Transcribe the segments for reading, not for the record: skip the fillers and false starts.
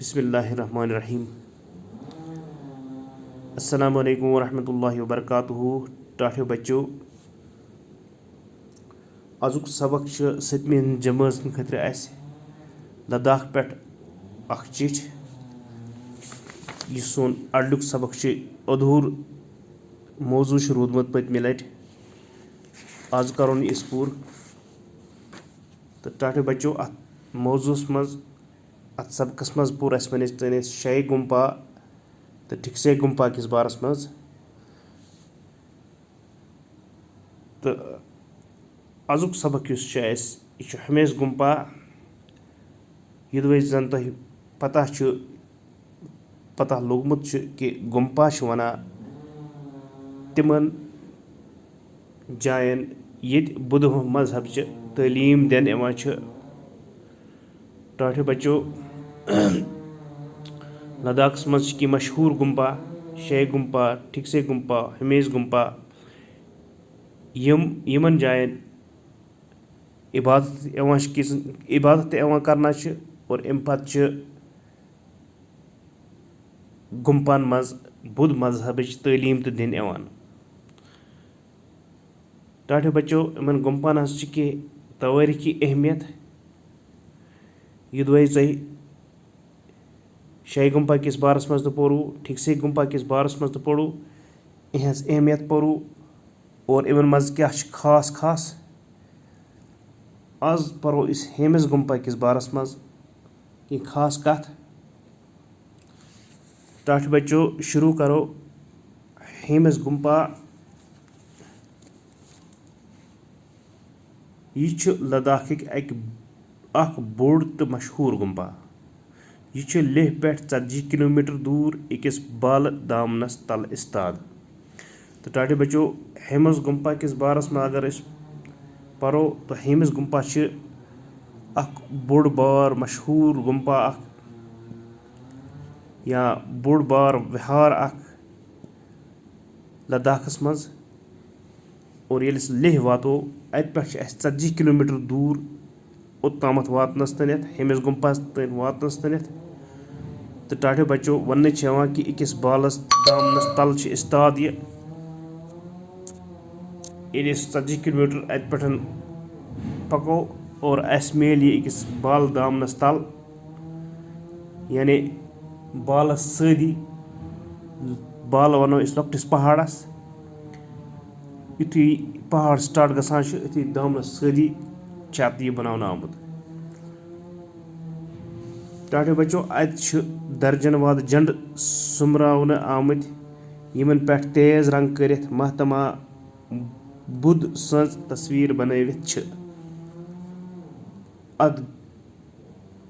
बिस्मिल्लाहिर्रहमानिर्रहीम। अस्सलामु अलैकुम वरहमतुल्लाहि वबरकातुहू। टाठियो बच्चो, आजुक सबक सतमी जमात खतर लद्दाख पे चिट्ठी। यह सोन अडलुक सबक अधूर मौजू रूदमुत पत्म लट। आज करो इस पूर। तो टाठियो बच्चो, अत मौजूस मज अत सबकस मज पूर वन शे गुम्पा तो ठिकसे गुम्पा किस बारस मज। तो आजुक सबक यह हमेश गुम्पा युदव जन तुह पता लोगमुत कि गुम्पा वना तिमन जायन ये बुद्ध मजहब तालीम दिन। टाठियो बच्चो, लद्दाख मज की मशहूर गुम्पा शे गुम्पा, ठिकसे गुम्पा, हमेश गुम्पा यमन जायन इबादत करना और अम पे गुम्पन मज बुद्ध मजहब तालीम तो दिन। टाठियो बच्चो, इन गुम्पन की तवारीखी अहमियत युदव तुह शे गुम्पा किस बारस मज तो पोरू, ठिकसे गुम्पा किस बारस मज तो पोरू, इहज अहमियत पोरू और इन मज क्या खास खास। आज परो इस हेमिस गुम्पा किस बारस मज कि खास कथ। टाठियो बच्चो, शुरू करो हेमिस गुम्पा। यह लद्दाख अख बोड़ तो मशहूर गुम्पा। यह लेह पे 40 किलोमीटर दूर अकिस बाल दामनस तल इस्ताद। तो टाठियो बच्चो, हेमिस गुम्पा किस बारस में अगर परो तो हेमिस गुम्पा अख बोड़ बार मशहूर गुम्पा या बोड़ बार विहार लद्दाखस मज। और ये लेह वातो अत पे 40 किलोमीटर दूर ओत्तामत वातनस तनित हेमिस गुम्पा तन वातनस तनित। तो टाठियो बच्चो, वन कि अकिस बालस दामनस तल इस्ताद। ये 40 किलोमीटर अत पे पको और अस मेल ये अकिस बाल दामनस तल, यानी बालस सदी बाल वनो इस लॉक्टिस पहाड़स। युथी पहाड़ स्टार्ट गसान युथी दामनस सदी छत यह बनाना आमुत। टाठियो बच्चो, अत दर्जन वाद झंड सुमरावन आमुत यमन पे तेज रंग करित महात्मा बुद्ध सज तस्वीर बनवित। अत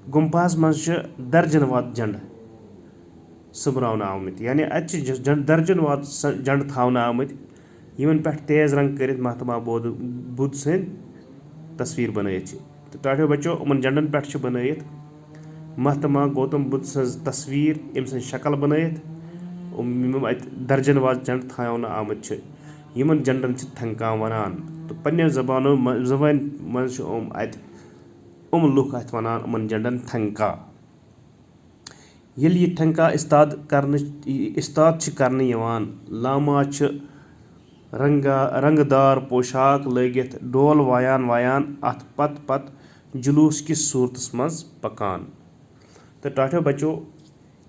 गुम्पास मज दर्जन वाद झंड सुमरावन आमुत, यानी अत दर्जन वाद झंड थावना आमुत यमन पे तेज रंग करित महात्मा बुद्ध सज तस्वीर बनवित। तो टाठियो बच्चो, उमन झंडन पे बनवित महात्मा गौतम बुद्ध सज तस्वीर, अम सज शक्ल बनवित। अत दर्जन वाद झंड थावना आमुत यमन झंडन थंका वनान। तो पन्ने जबान मज लुक अत वनान उमन झंडन थंका। यह थंका इस्ताद करने यवान लामा रंगदार पोशाक लगित ढोल वायान अत पत जुलूस किस सूरतस मज पकान। तो टाठियो बच्चो,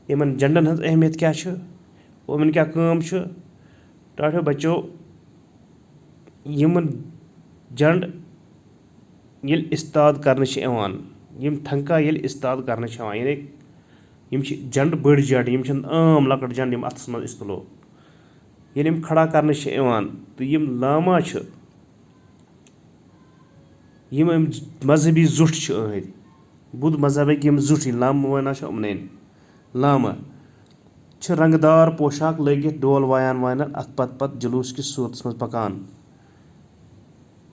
इन झंडन हज अहमियत क्या इन क्या काम। टाठियो बच्चो, यमन झंड ये इस्ताद करने यम थंका ये इस्ताद करने यानी यम झंड बड़ झंड यम आम लकट झंड यम अथस मज तुलो ये खड़ा करने। तो यम लामा यम मजहबी जुट अहद बुद्ध मजहबक यम जुट लामा वन उमन लामा रंगदार पोशाक लगित ढोल वायान अत पत जुलूस किस सूरतस मज पकान।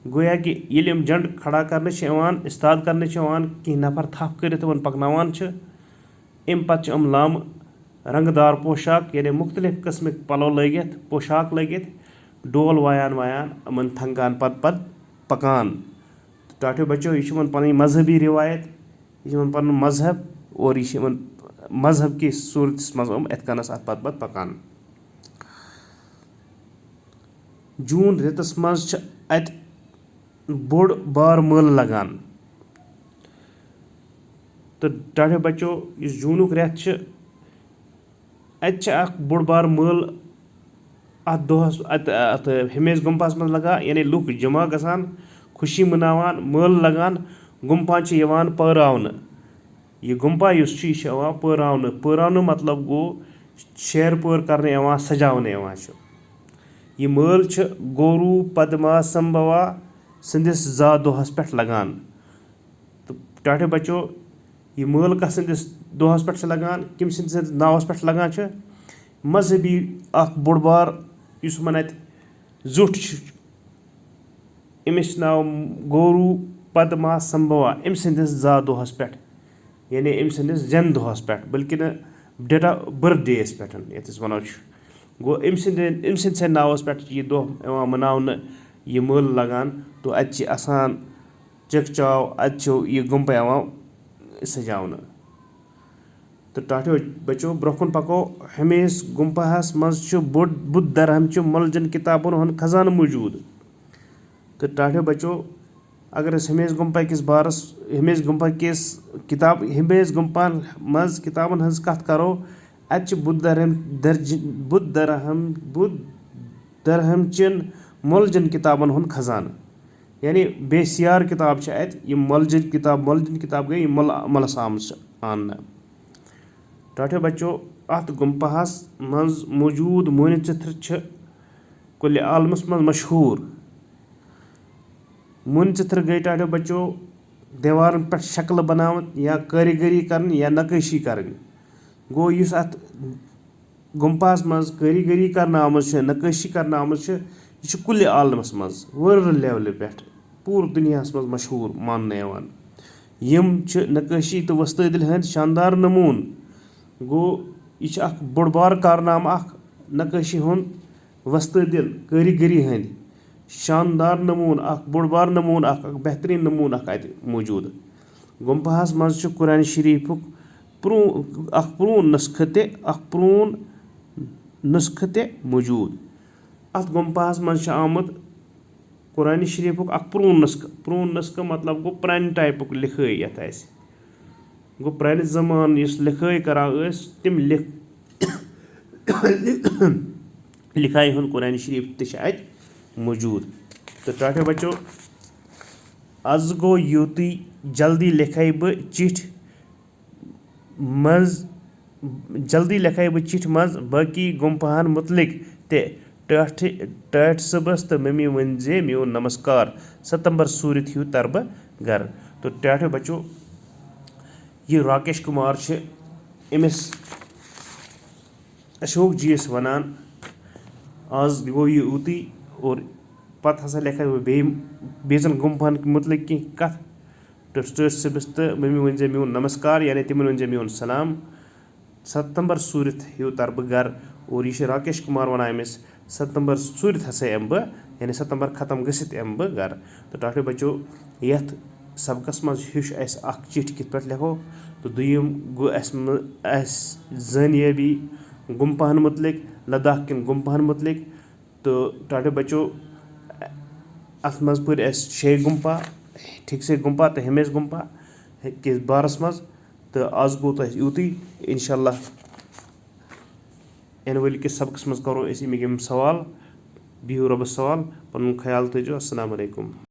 गोया कि ये झंड खड़ा करने इस्ताद करने कह नफर थप कर पकनावान अम पे लाम रंगदार पोशाक यानी मुख्तलिफ किस्म पलो लगित पोशाक लगित ढोल वायान अमन थंकान पत पकान। तो टाठियो बच्चो, यह पन मजहबी रिवायत, यह पन मजहब और यह مذہب کِس صوٗرتَس منٛز یِتھ کَنَس اَتھ پَتہٕ پَکان. جوٗن رٮ۪تَس منٛز چھِ اَتہِ بوٚڑ بار مٲلہٕ لگان تہٕ ٹاٹھے بَچو یُس جوٗنُک رٮ۪تھ چھِ اَتہِ چھِ اَکھ بوٚڑ بار مٲلہٕ اَتھ دۄہَس اَتھ ہمیش گُمپاہَس منٛز لگان یعنی لُکھ جمع گژھان خوشی مَناوان مٲلہٕ لگان گُمپا چھِ یِوان پٲراونہٕ. یہِ گُمپا یُس چھُ یہِ چھُ یِوان پٲراونہٕ مطلب گوٚو شیر پٲر کَرنہٕ یِوان سجاونہٕ یِوان چھُ. یہِ مٲلہٕ چھُ گوروٗ پدما سمبھوا سٕنٛدِس زا دۄہَس پٮ۪ٹھ لگان تہٕ ٹاٹھے بَچو یہِ مٲلہٕ کَتھ سٕنٛدِس دۄہَس پٮ۪ٹھ چھُ لگان کٔمۍ سٕنٛدِس ناوَس پٮ۪ٹھ لگان چھُ مذہبی اَکھ بوٚڑ بار یُس یِمَن اَتہِ زیُٹھ چھُ أمِس چھُ ناو گوروٗ پدما سمبھوا أمۍ سٕنٛدِس زا دۄہَس پٮ۪ٹھ یعنی أمۍ سٕنٛدِس زٮ۪نہٕ دۄہَس پٮ۪ٹھ بٔلکہِ نہٕ ڈیٹ آف بٔرٕتھ ڈے یَس پٮ۪ٹھ یَتھ أسۍ وَنان چھُ گوٚو أمۍ سٕنٛدِ ناوَس پٮ۪ٹھ چھِ یہِ دۄہ یِوان مَناونہٕ یہِ مٲلہٕ لگان تہٕ اَتہِ چھِ آسان چِکہٕ چاو اَتہِ چھُ یہِ گُمپا یِوان سجاونہٕ تہٕ ٹاٹھیو بَچو برونٛہہ کُن پَکو. ہمیش گُمپاہَس منٛز چھُ بُدھ دھرمچہِ مۄلجَن کِتابَن ہُنٛد خزانہٕ موٗجوٗد تہٕ ٹاٹھیو بَچو اگر أسۍ ہمیش گُمپا کِس بارَس ہمیش گُمپا کِس ہمیش گُمپاہَن منٛز کِتابَن ہٕنٛز کَتھ کَرو اَتہِ چھِ بُدھ دھرمچٮ۪ن مۄلجَن کِتابَن ہُنٛد خزانہٕ یعنی بے سیار کِتاب چھِ اَتہِ یِم مۄلجِن کِتاب گٔے یِم مۄلَس آمٕژ چھِ اَننہٕ. ٹاٹھیو بَچو اَتھ گُمپاہَس منٛز موٗجوٗد موٗنہِ ژِتھرٕ چھِ کُلہِ عالمَس منٛز مشہوٗر. موٗنہِ ژِتھرٕ گٔے ٹاٹھیو بَچو دیوارَن پٮ۪ٹھ شکلہٕ بَناوان یا کٲریگٔری کَرٕنۍ یا نقٲشی کَرٕنۍ گوٚو یُس اَتھ گُمپاہَس منٛز کٲریگٔری کَرنہٕ آمٕژ چھِ نقٲشی کَرنہٕ آمٕژ چھِ یہِ چھِ کُلہِ عالمَس منٛز وٲلڈ لیولہِ پٮ۪ٹھ پوٗرٕ دُنیاہَس منٛز مشہوٗر ماننہٕ یِوان. یِم چھِ نقٲشی تہٕ وۄستٲدِل ہٕنٛدۍ شاندار نموٗن گوٚو یہِ چھِ اَکھ بوٚڑ بار کارنامہٕ اَکھ نقٲشی ہُنٛد وۄستٲدِل کٲریگٔری ہٕنٛدۍ شاندار نموٗن اَکھ بوٚڑ بار نموٗن اَکھ بہتریٖن نموٗن اَکھ اَتہِ موٗجوٗد. گُمپاہَس منٛز چھُ قرآنِ شریٖفُک اَکھ پرٛون نُسخہٕ تہِ موٗجوٗد. اَتھ گُمپاہَس منٛز چھُ آمُت قرآنِ شریٖفُک اَکھ پرٛون نُسخہٕ مطلب گوٚو پرٛانہِ ٹایپُک لِکھٲے یَتھ آسہِ گوٚو پرٛانہِ زمانہٕ یُس لِکھٲے کَران ٲسۍ تِم لِکھایہِ ہُنٛد قرآنِ شریٖف تہِ چھِ اَتہِ موٗجوٗد. تہٕ ٹاٹھیو بَچو آز گوٚو یوٗتُے جلدی لیکھے بہٕ چِٹھِ منٛز باقٕے گُمپاہَن مُتعلِق تہِ ٹاٹھۍ صٲبَس تہٕ مٔمی ؤنۍ زِ میون نمسکار ستمبر سوٗرِتھ ہیوٗ تَرٕ بہٕ گرٕ. تہٕ ٹاٹھیو بَچو یہِ راکیش کُمار چھِ أمِس اشوک جی یَس وَنان آز گوٚو یہِ یوٗتُے اور پَتہٕ ہَسا لیکھے بہٕ بیٚیہِ زَن گُمپاہَن مُتعلِق کینٛہہ کَتھ ٹاٹھۍ صٲبَس تہٕ مٔمی ؤنۍ زِ میون نمسکار یعنی تِمَن ؤنۍ زِ میون سلام ستمبر سوٗرِتھ ہیوٗ تَرٕ بہٕ گرٕ. اور یہِ چھِ راکیش کُمار وَنان أمِس ستمبر سوٗرِتھ ہَسا یِمہٕ بہٕ یعنی ستمبر ختم گٔژھِتھ یِمہٕ بہٕ گرٕ. تہٕ ٹاٹھیو بَچو یَتھ سبقَس منٛز ہیوٚچھ اَسہِ اَکھ چِٹھۍ کِتھ پٲٹھۍ لیکھو تہٕ دوٚیِم گوٚو اَسہِ زٲنیٲبی گُمپاہَن مُتعلِق لداخ کٮ۪ن گُمپاہَن مُتعلِق. تہٕ ٹاٹھیو بَچو اَتھ منٛز پٔرۍ اَسہِ 6 گُمپا ٹھیٖک سے گُمپا تہٕ ہمیش گُمپا کِس بارَس منٛز. تہٕ آز گوٚو تۄہہِ یوٗتُے اِنشاء اللہ یِنہٕ وٲلۍ کِس سبقَس منٛز کَرو أسۍ اَمِکۍ یِم سوال. بِہِو رۄبَس سوال پَنُن خیال تھٲیزیو. اَسَلامُ علیکُم.